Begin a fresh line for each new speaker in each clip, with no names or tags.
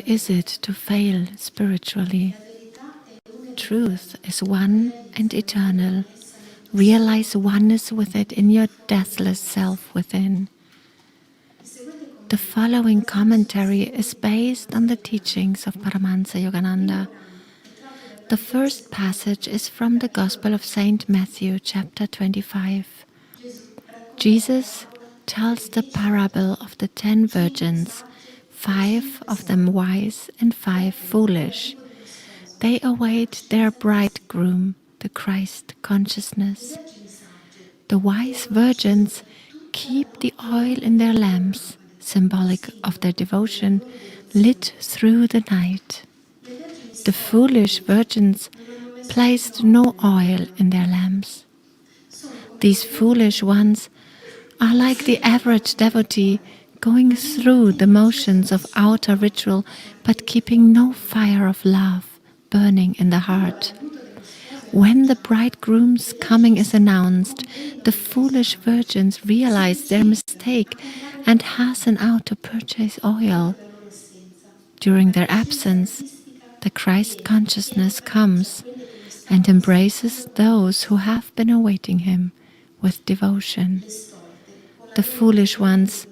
is it to fail spiritually? Truth is one and eternal. Realize oneness with it in your deathless self within. The following commentary is based on the teachings of Paramahansa Yogananda. The first passage is from the Gospel of Saint Matthew, chapter 25. Jesus tells the parable of the 10 virgins, 5 of them wise and 5 foolish. They await their bridegroom, the Christ consciousness. The wise virgins keep the oil in their lamps, symbolic of their devotion, lit through the night. The foolish virgins placed no oil in their lamps. These foolish ones are like the average devotee going through the motions of outer ritual but keeping no fire of love burning in the heart. When the bridegroom's coming is announced, the foolish virgins realize their mistake and hasten out to purchase oil. During their absence, the Christ consciousness comes and embraces those who have been awaiting him with devotion. The foolish ones,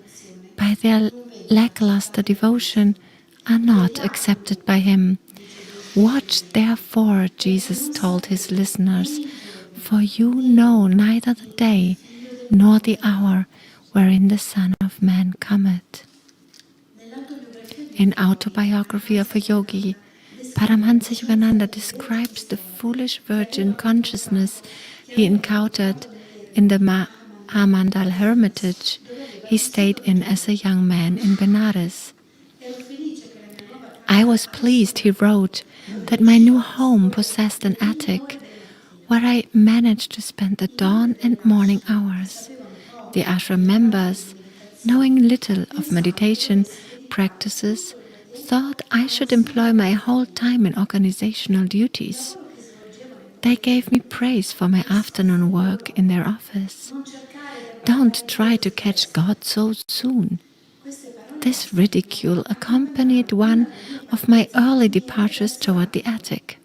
by their lackluster devotion, are not accepted by him. Watch therefore, Jesus told his listeners, for you know neither the day nor the hour wherein the Son of Man cometh. In Autobiography of a Yogi, Paramahansa Yogananda describes the foolish virgin consciousness he encountered in the Mahamandal hermitage he stayed in as a young man in Benares. I was pleased, he wrote, that my new home possessed an attic where I managed to spend the dawn and morning hours. The ashram members, knowing little of meditation practices, thought I should employ my whole time in organizational duties. They gave me praise for my afternoon work in their office. Don't try to catch God so soon. This ridicule accompanied one of my early departures toward the attic.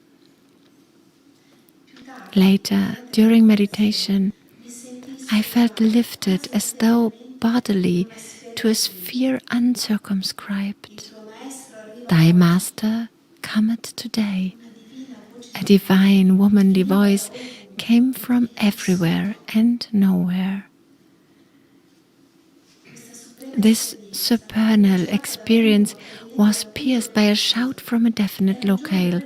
Later, during meditation, I felt lifted as though bodily to a sphere uncircumscribed. Thy Master cometh today. A divine womanly voice came from everywhere and nowhere. This supernal experience was pierced by a shout from a definite locale.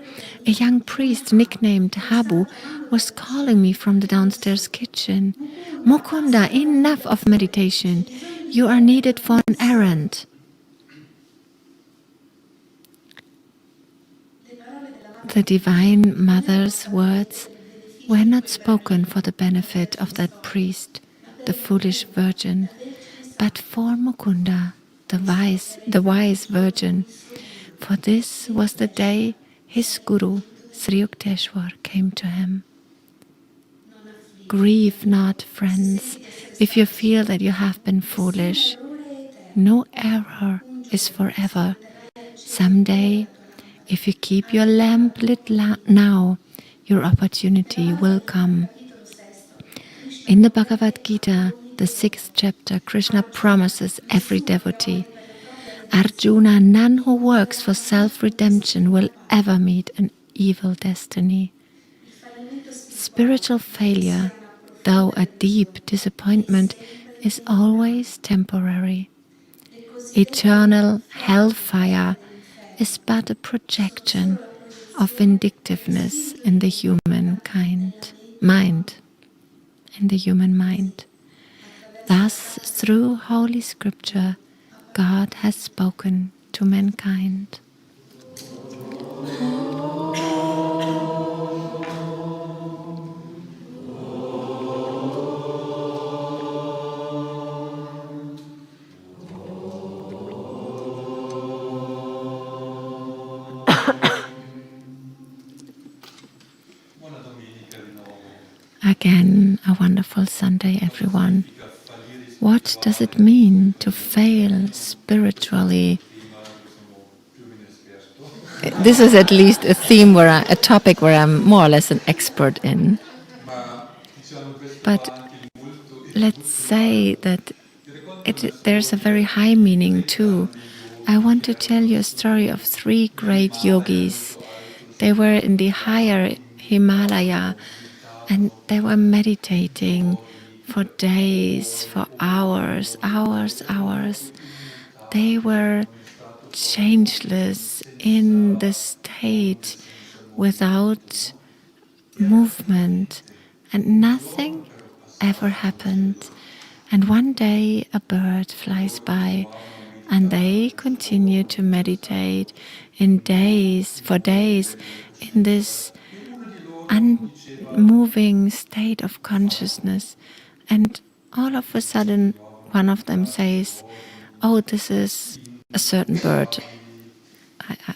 A young priest nicknamed Habu was calling me from the downstairs kitchen. Mukunda, enough of meditation. You are needed for an errand. The Divine Mother's words were not spoken for the benefit of that priest, the foolish virgin, but for Mukunda, the wise virgin. For this was the day his guru, Sri Yukteswar, came to him. Grieve not, friends, if you feel that you have been foolish. No error is forever. Someday, if you keep your lamp lit now, your opportunity will come. In the Bhagavad Gita, the 6th chapter, Krishna promises every devotee, Arjuna, none who works for self-redemption will ever meet an evil destiny. Spiritual failure, though a deep disappointment, is always temporary. Eternal hellfire is but a projection of vindictiveness in the human mind. Thus, through Holy Scripture, God has spoken to mankind. Again, a wonderful Sunday, everyone. What does it mean to fail spiritually? This is at least a theme a topic where I'm more or less an expert in. But let's say that there's a very high meaning too. I want to tell you a story of three great yogis. They were in the higher Himalaya and they were meditating for days, for hours, hours, hours. They were changeless in the state without movement, and nothing ever happened. And one day a bird flies by, and they continue to meditate for days, in this unmoving state of consciousness. And all of a sudden, one of them says, "Oh, this is a certain bird."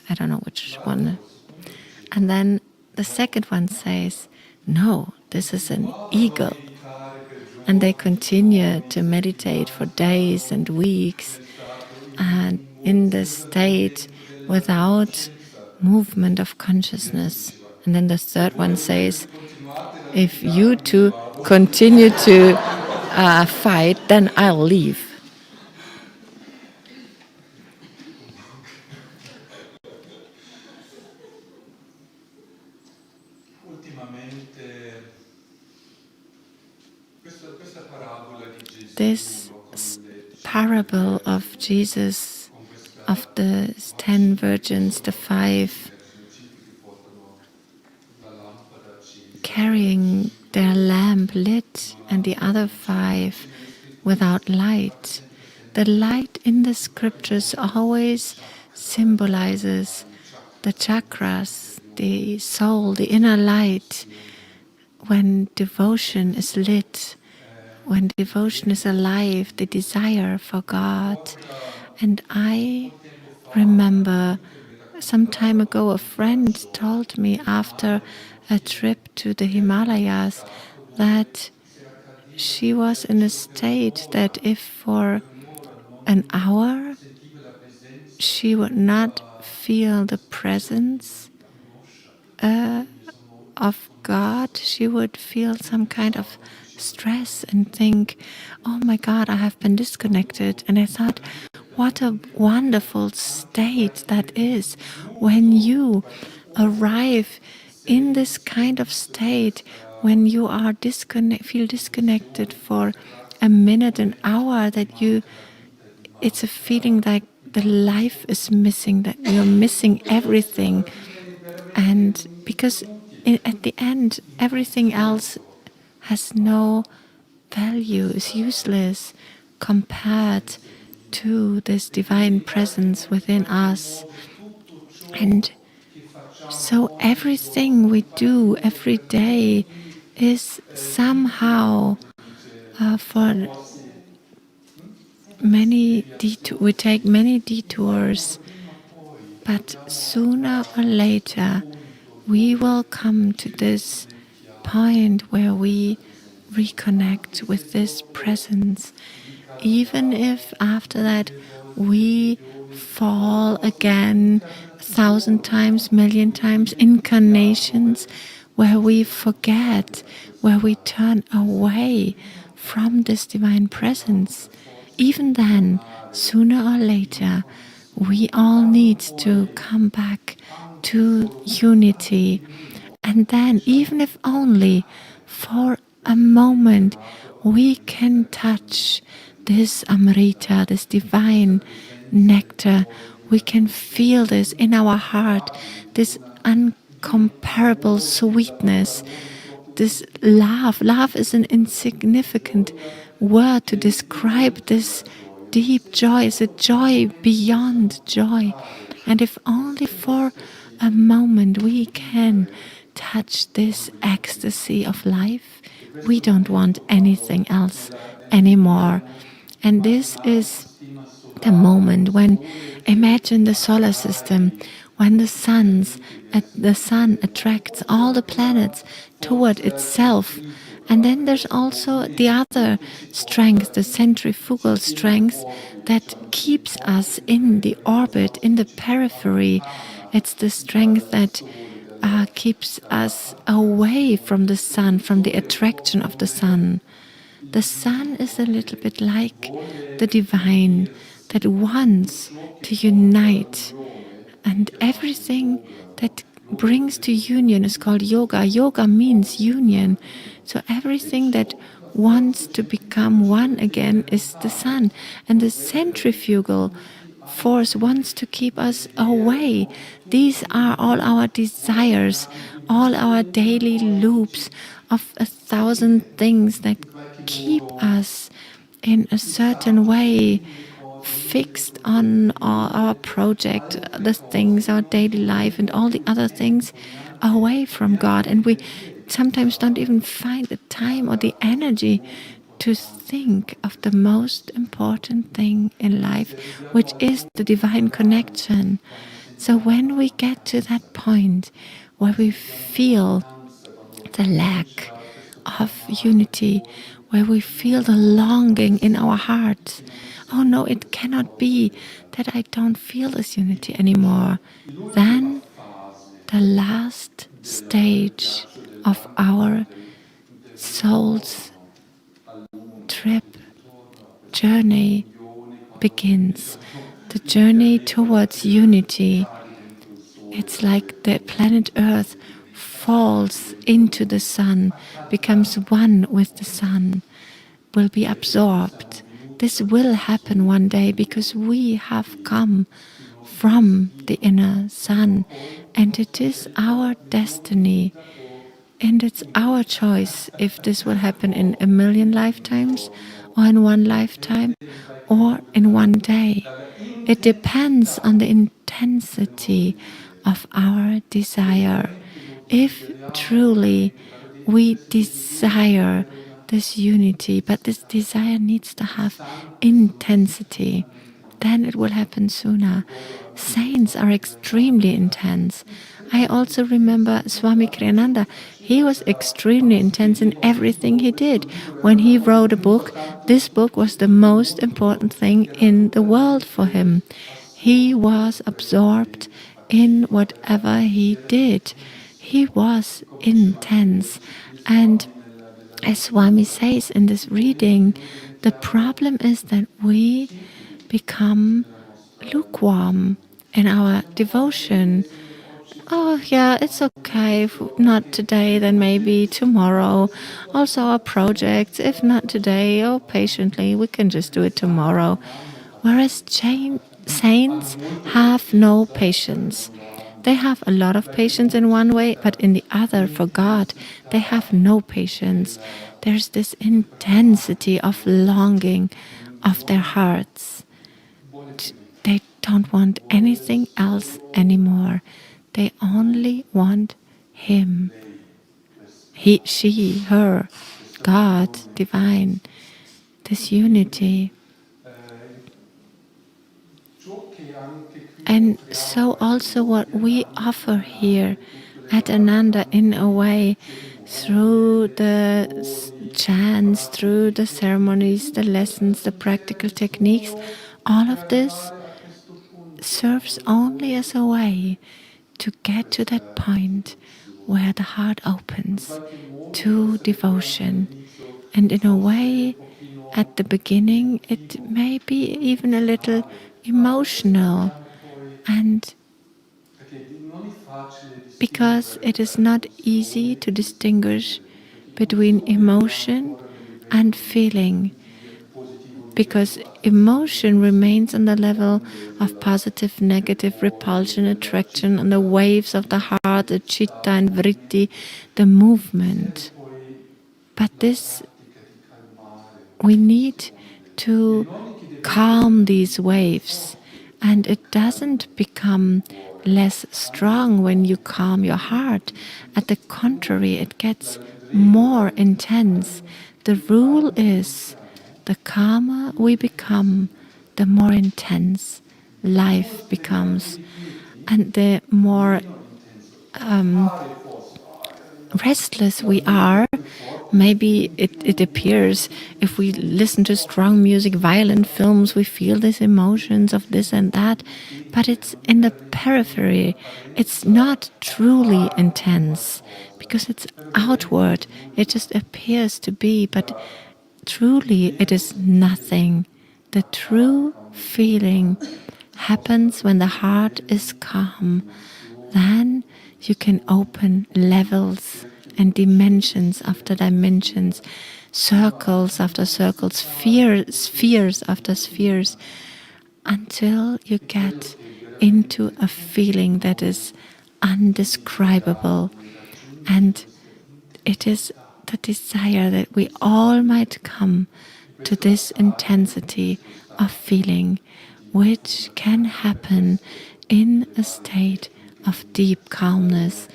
I don't know which one. And then the second one says, "No, this is an eagle." And they continue to meditate for days and weeks, and in this state without movement of consciousness. And then the third one says, "If you two continue to fight, then I'll leave." This parable of Jesus, of the 10 virgins, the 5 carrying their lamp lit and the other 5 without light. The light in the scriptures always symbolizes the chakras, the soul, the inner light. When devotion is lit, when devotion is alive, the desire for God. And I remember some time ago a friend told me after a trip to the Himalayas that she was in a state that if for an hour she would not feel the presence of God, she would feel some kind of stress and think, "Oh my God, I have been disconnected." And I thought, what a wonderful state that is when you arrive in this kind of state, when you are feel disconnected for a minute, an hour, that it's a feeling like the life is missing, that you're missing everything. And because at the end, everything else has no value, is useless compared to this divine presence within us. And so everything we do every day is somehow for we take many detours, but sooner or later we will come to this point where we reconnect with this presence, even if after that we fall again 1,000 times, million times, incarnations, where we forget, where we turn away from this divine presence. Even then, sooner or later, we all need to come back to unity. And then, even if only for a moment, we can touch this Amrita, this divine nectar. We can feel this in our heart, this incomparable sweetness, this love. Love is an insignificant word to describe this deep joy. It's a joy beyond joy. And if only for a moment we can touch this ecstasy of life, we don't want anything else anymore. And this is the moment when, imagine the solar system, when the sun attracts all the planets toward itself. And then there's also the other strength, the centrifugal strength, that keeps us in the orbit, in the periphery. It's the strength that keeps us away from the sun, from the attraction of the sun. The sun is a little bit like the divine that wants to unite, and everything that brings to union is called yoga. Yoga means union. So everything that wants to become one again is the sun. And the centrifugal force wants to keep us away. These are all our desires, all our daily loops of 1,000 things that keep us in a certain way fixed on our project, the things, our daily life, and all the other things away from God. And we sometimes don't even find the time or the energy to think of the most important thing in life, which is the divine connection. So when we get to that point where we feel the lack of unity, where we feel the longing in our hearts, oh no, it cannot be that I don't feel this unity anymore, then the last stage of our soul's trip, journey begins. The journey towards unity. It's like the planet Earth falls into the sun, becomes one with the sun, will be absorbed. This will happen one day because we have come from the inner sun, and it is our destiny. And it's our choice if this will happen in 1,000,000 lifetimes, or in one lifetime, or in one day. It depends on the intensity of our desire. If truly we desire this unity, but this desire needs to have intensity, then it will happen sooner. Saints are extremely intense. I also remember Swami Kriyananda. He was extremely intense in everything he did. When he wrote a book, this book was the most important thing in the world for him. He was absorbed in whatever he did. He was intense. And as Swami says in this reading, the problem is that we become lukewarm in our devotion. Oh, yeah, it's okay. If not today, then maybe tomorrow. Also, our projects, if not today, oh, patiently, we can just do it tomorrow. Whereas saints have no patience. They have a lot of patience in one way, but in the other, for God, they have no patience. There's this intensity of longing of their hearts. They don't want anything else anymore. They only want Him. He, she, her, God, divine, this unity. And so also what we offer here at Ananda, in a way, through the chants, through the ceremonies, the lessons, the practical techniques, all of this serves only as a way to get to that point where the heart opens to devotion. And in a way, at the beginning, it may be even a little emotional, and because it is not easy to distinguish between emotion and feeling, because emotion remains on the level of positive, negative, repulsion, attraction, on the waves of the heart, the chitta and vritti, the movement. But this, we need to calm these waves, and it doesn't become less strong when you calm your heart. At the contrary, it gets more intense. The rule is, the calmer we become, the more intense life becomes, and the more restless we are, Maybe it appears if we listen to strong music, violent films, we feel these emotions of this and that, but it's in the periphery. It's not truly intense because it's outward. It just appears to be, but truly it is nothing. The true feeling happens when the heart is calm. Then you can open levels and dimensions after dimensions, circles after circles, spheres after spheres, until you get into a feeling that is undescribable. And it is the desire that we all might come to this intensity of feeling, which can happen in a state of deep calmness.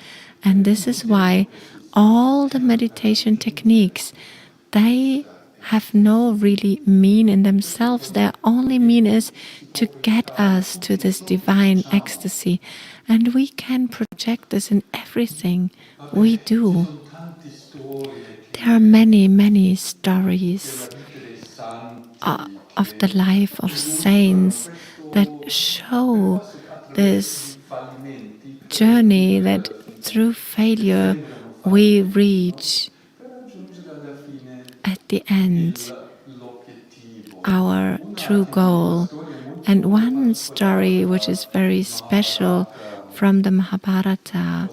And this is why all the meditation techniques, they have no really mean in themselves. Their only mean is to get us to this divine ecstasy. And we can project this in everything we do. There are many, many stories of the life of saints that show this journey that through failure we reach at the end our true goal. And one story which is very special from the Mahabharata,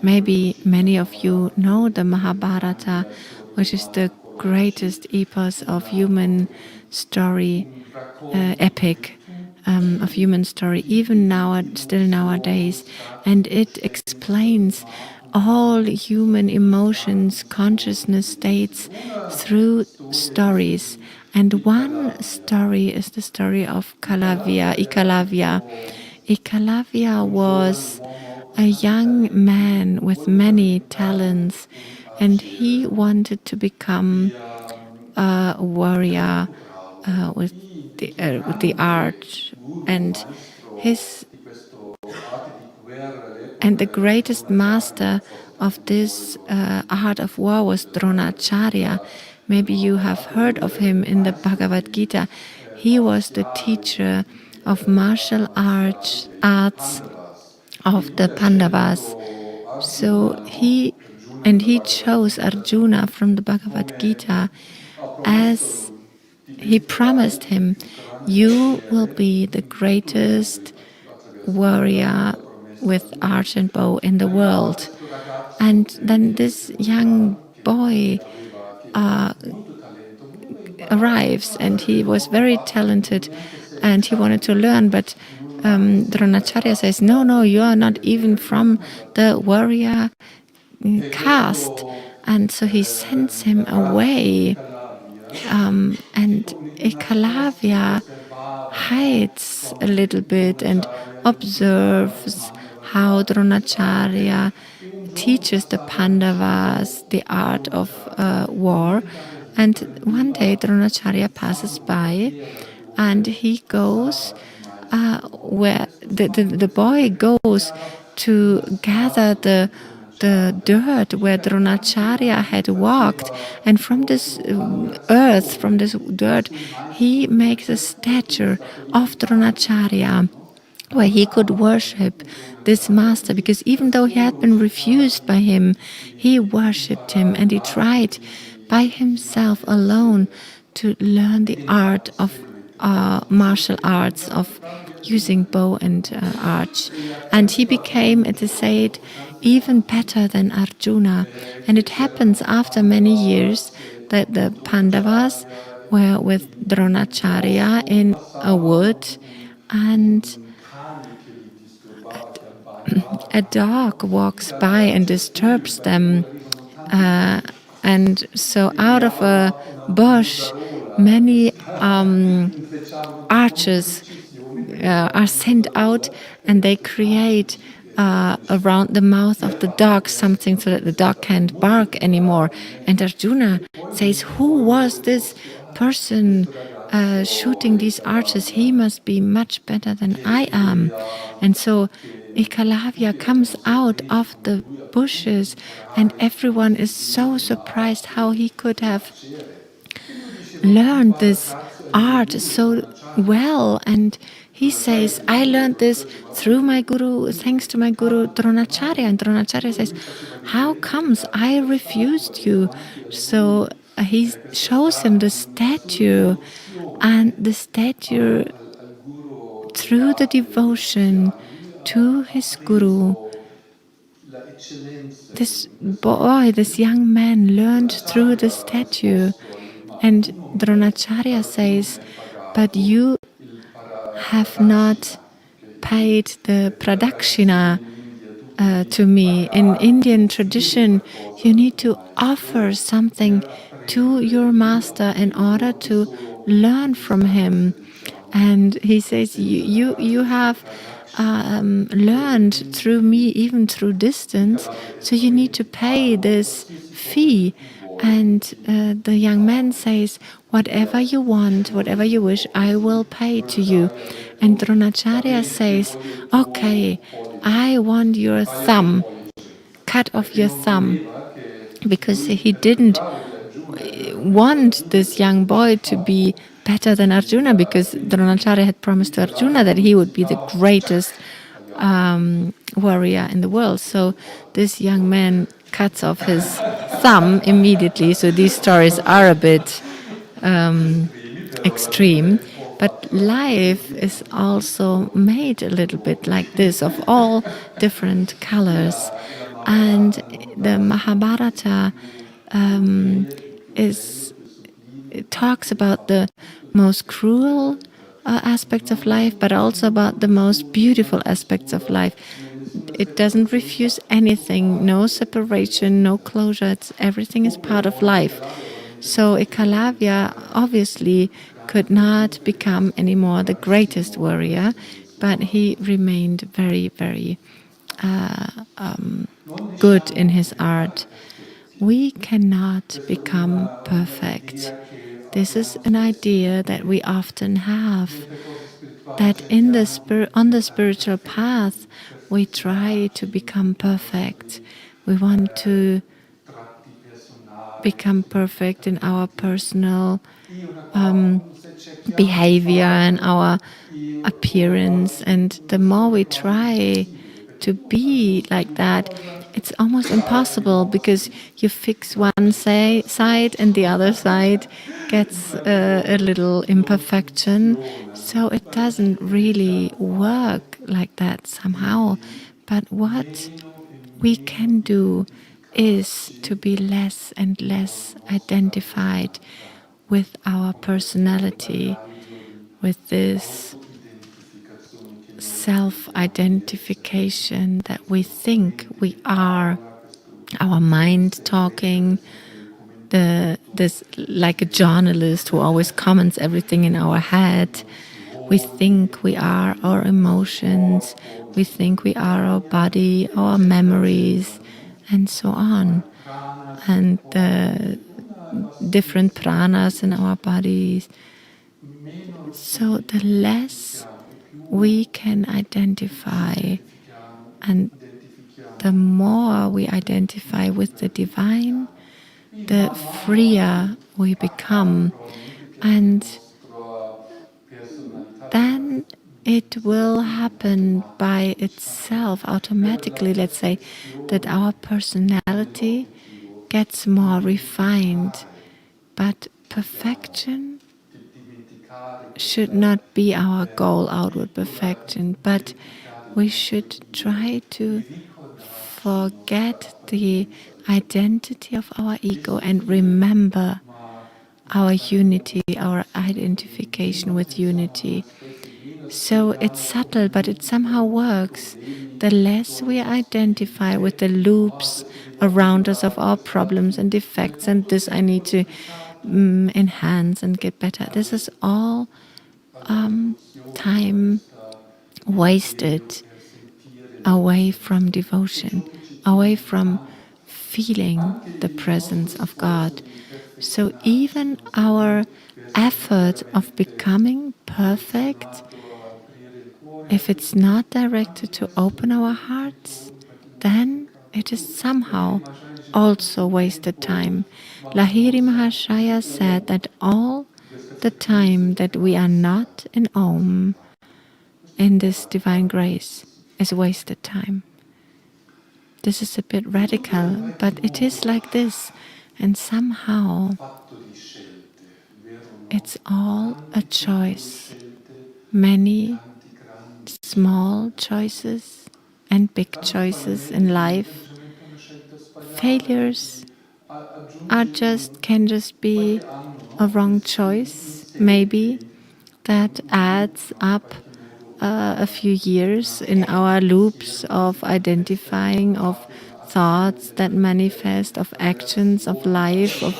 maybe many of you know the Mahabharata, which is the greatest epos of human story, epic of human story, even now, still nowadays. And it explains all human emotions, consciousness states through stories. And one story is the story of Ekalavya. Ekalavya was a young man with many talents, and he wanted to become a warrior with the art, and the greatest master of this art of war was Dronacharya. Maybe you have heard of him in the Bhagavad Gita. He was the teacher of martial arts of the Pandavas. So he chose Arjuna from the Bhagavad Gita as he promised him, you will be the greatest warrior with arch and bow in the world. And then this young boy arrives, and he was very talented and he wanted to learn, but Dronacharya says, no, you are not even from the warrior caste. And so he sends him away. And Ekalavya hides a little bit and observes how Dronacharya teaches the Pandavas the art of war. And one day Dronacharya passes by, and he goes where the boy goes to gather the dirt where Dronacharya had walked, and from this earth, from this dirt, he makes a statue of Dronacharya where he could worship this master, because even though he had been refused by him, he worshipped him, and he tried by himself alone to learn the art of martial arts, of using bow and arch. And he became, it is said, even better than Arjuna. And it happens after many years that the Pandavas were with Dronacharya in a wood, and a dog walks by and disturbs them. And so out of a bush, many archers are sent out, and they create around the mouth of the dog something so that the dog can't bark anymore. And Arjuna says, who was this person shooting these archers? He must be much better than I am. And so Ekalavya comes out of the bushes, and everyone is so surprised how he could have learned this art so well. And he says, I learned this through my guru, thanks to my guru Dronacharya. And Dronacharya says, how comes I refused you? So he shows him the statue, and the statue, through the devotion to his guru, this boy, this young man, learned through the statue. And Dronacharya says, but you have not paid the pradakshina to me. In Indian tradition, you need to offer something to your master in order to learn from him. And he says, you have learned through me, even through distance, so you need to pay this fee. And the young man says, whatever you want, whatever you wish, I will pay to you. And Dronacharya says, okay, I want your thumb, cut off your thumb, because he didn't want this young boy to be better than Arjuna, because Dronacharya had promised to Arjuna that he would be the greatest warrior in the world. So this young man cuts off his thumb immediately. So these stories are a bit extreme. But life is also made a little bit like this, of all different colors. And the Mahabharata it talks about the most cruel aspects of life, but also about the most beautiful aspects of life. It doesn't refuse anything, no separation, no closure. Everything is part of life. So Ekalavya obviously could not become anymore the greatest warrior, but he remained very, very good in his art. We cannot become perfect. This is an idea that we often have, that on the spiritual path we try to become perfect. We want to become perfect in our personal behavior and our appearance. And the more we try to be like that, it's almost impossible, because you fix one side and the other side gets a little imperfection. So it doesn't really work like that somehow. But what we can do is to be less and less identified with our personality, with this self-identification that we think we are, our mind talking, this like a journalist who always comments everything in our head. We think we are our emotions, we think we are our body, our memories, and so on. And the different pranas in our bodies. So the less we can identify, and the more we identify with the divine, the freer we become. And then it will happen by itself, automatically, let's say, that our personality gets more refined. But perfection should not be our goal, outward perfection, but we should try to forget the identity of our ego and remember our unity, our identification with unity. So it's subtle, but it somehow works. The less we identify with the loops around us of our problems and defects, and this I need to enhance and get better. This is all time wasted away from devotion, away from feeling the presence of God. So even our effort of becoming perfect If it's not directed to open our hearts, then it is somehow also wasted time. Lahiri Mahashaya said that all the time that we are not in Om, in this divine grace, is wasted time. This is a bit radical, but it is like this. And somehow it's all a choice. Many small choices and big choices in life. Failures can just be a wrong choice, maybe, that adds up a few years in our loops of identifying, of thoughts that manifest, of actions, of life, of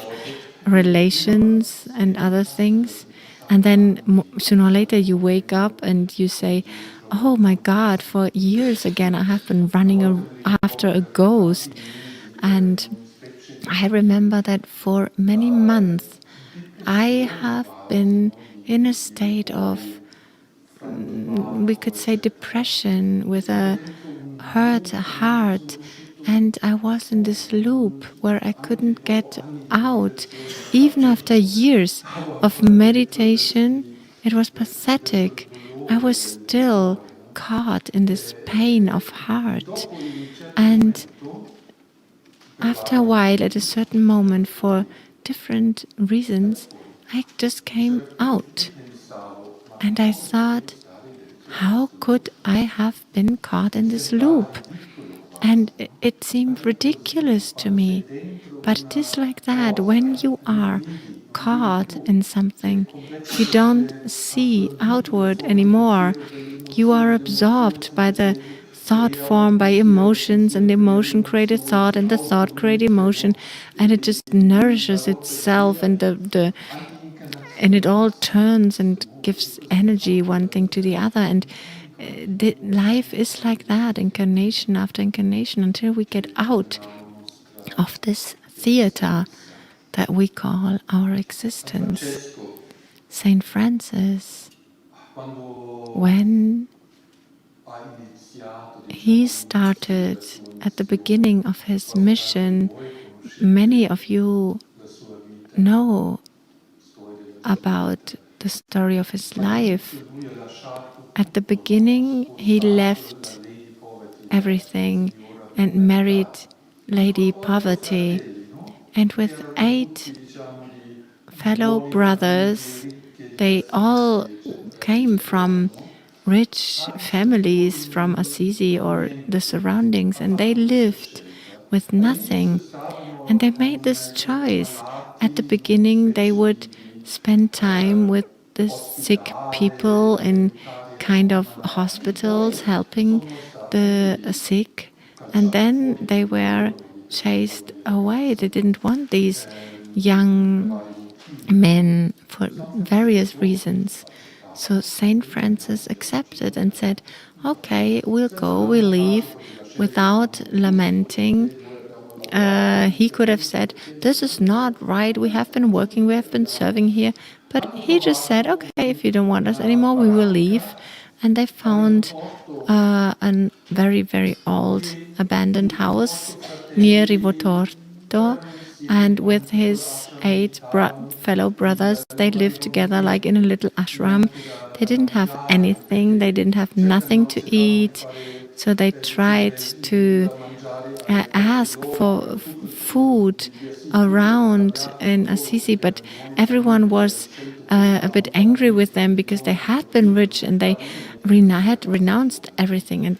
relations and other things. And then sooner or later you wake up and you say, oh my God, for years again I have been running after a ghost. And I remember that for many months I have been in a state of, we could say, depression, with a hurt heart. And I was in this loop where I couldn't get out. Even after years of meditation, it was pathetic. I was still caught in this pain of heart. And after a while, at a certain moment, for different reasons, I just came out. And I thought, how could I have been caught in this loop? And it seemed ridiculous to me. But it is like that. When you are caught in something, you don't see outward anymore. You are absorbed by the thought form, by emotions, and emotion created thought, and the thought created emotion, and it just nourishes itself, and and it all turns and gives energy, one thing to the other. And life is like that, incarnation after incarnation, until we get out of this theater that we call our existence. Saint Francis, when he started at the beginning of his mission, many of you know about the story of his life. At the beginning, he left everything and married Lady Poverty. And with 8 fellow brothers, they all came from rich families from Assisi or the surroundings, and they lived with nothing. And they made this choice. At the beginning, they would spend time with the sick people in kind of hospitals, helping the sick. And then they were chased away. They didn't want these young men for various reasons. So Saint Francis accepted and said, okay, we'll go, we'll leave, without lamenting. He could have said, this is not right, we have been working, we have been serving here. But he just said, okay, if you don't want us anymore, we will leave. And they found a very, very old abandoned house near Rivotorto. And with his 8 fellow brothers, they lived together like in a little ashram. They didn't have anything, they didn't have nothing to eat. So they tried to ask for food around in Assisi, but everyone was a bit angry with them because they had been rich and they had renounced everything, and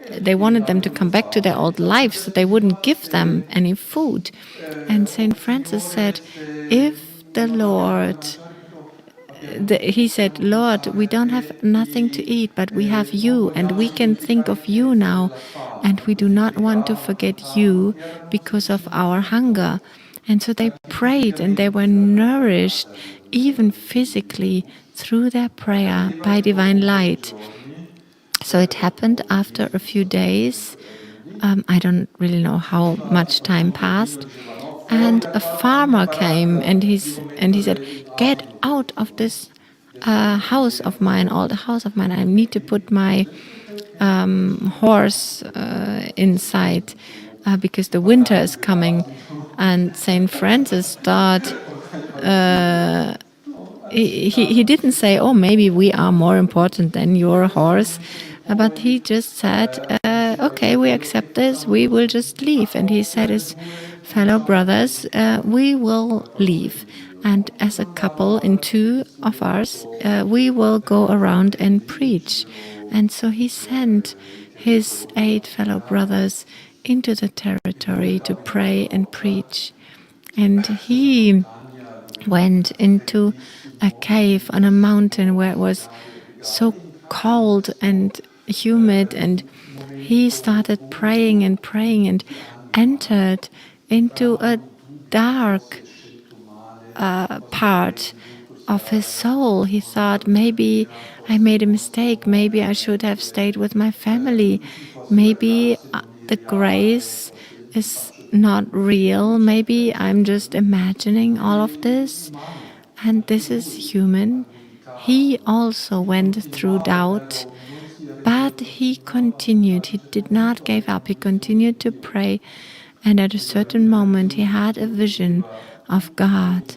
they wanted them to come back to their old lives, so they wouldn't give them any food. And Saint Francis said, if the Lord he said, Lord, we don't have nothing to eat, but we have you, and we can think of you now, and we do not want to forget you because of our hunger. And so they prayed, and they were nourished, even physically, through their prayer by divine light. So it happened after a few days. I don't really know how much time passed. And a farmer came, and he said, get out of this house of mine, old house of mine. I need to put my horse inside because the winter is coming. And Saint Francis thought, he didn't say, oh, maybe we are more important than your horse, but he just said, okay, we accept this, we will just leave. And he said his fellow brothers, we will leave. And as a couple, in two of us, we will go around and preach. And so he sent his 8 fellow brothers into the territory to pray and preach. And he went into a cave on a mountain where it was so cold and humid, and he started praying and praying and entered into a dark part of his soul. He thought, maybe I made a mistake, maybe I should have stayed with my family, maybe the grace is not real, maybe I'm just imagining all of this, and this is human. He also went through doubt, but he continued. He did not give up. He continued to pray. And at a certain moment, he had a vision of God.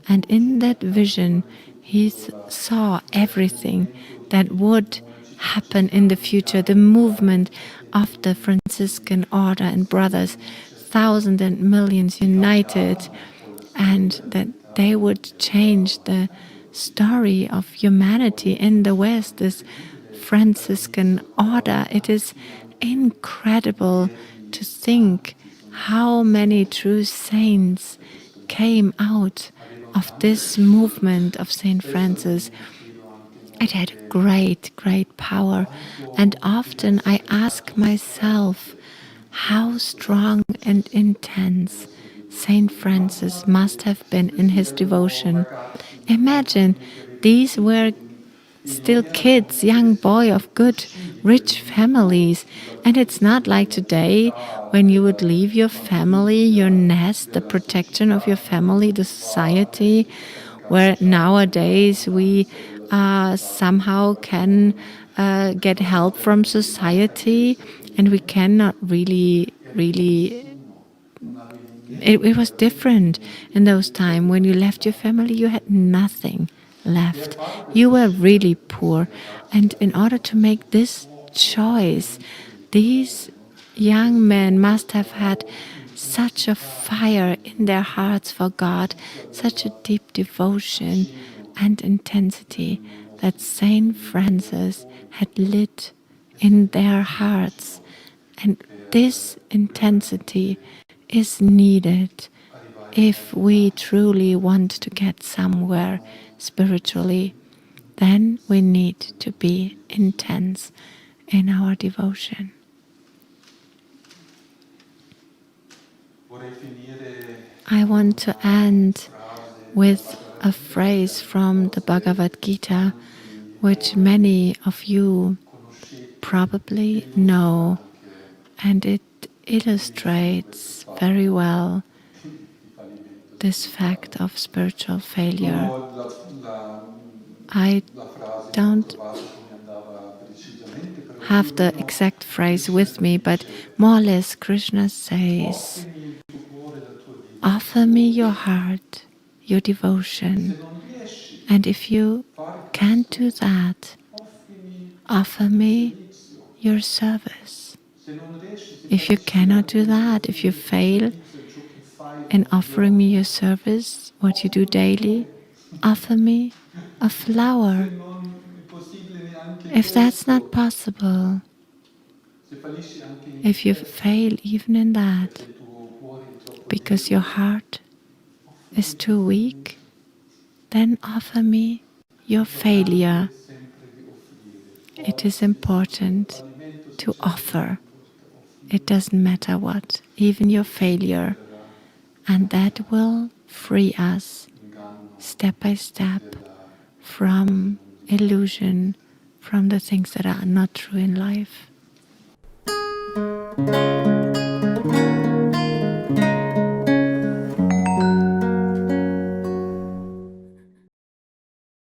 And in that vision, he saw everything that would happen in the future, the movement of the Franciscan order and brothers, thousands and millions united, and that they would change the story of humanity in the West, this Franciscan order. It is incredible to think how many true saints came out of this movement of Saint Francis. It had great, great power. And often I ask myself how strong and intense Saint Francis must have been in his devotion. Imagine, these were still kids, young boy of good, rich families. And it's not like today when you would leave your family, your nest, the protection of your family, the society, where nowadays we somehow can get help from society, and we cannot really it was different in those times. When you left your family, you had nothing left. You were really poor. And in order to make this choice, these young men must have had such a fire in their hearts for God, such a deep devotion and intensity that Saint Francis had lit in their hearts. And this intensity is needed if we truly want to get somewhere spiritually. Then we need to be intense in our devotion. I want to end with a phrase from the Bhagavad Gita, which many of you probably know, and it illustrates very well this fact of spiritual failure. I don't have the exact phrase with me, but more or less Krishna says, offer me your heart, your devotion, and if you can't do that, offer me your service. If you cannot do that, if you fail in offering me your service, what you do daily, offer me a flower. If that's not possible, if you fail even in that, because your heart is too weak, then offer me your failure. It is important to offer. It doesn't matter what, even your failure. And that will free us step by step from illusion, from the things that are not true in life.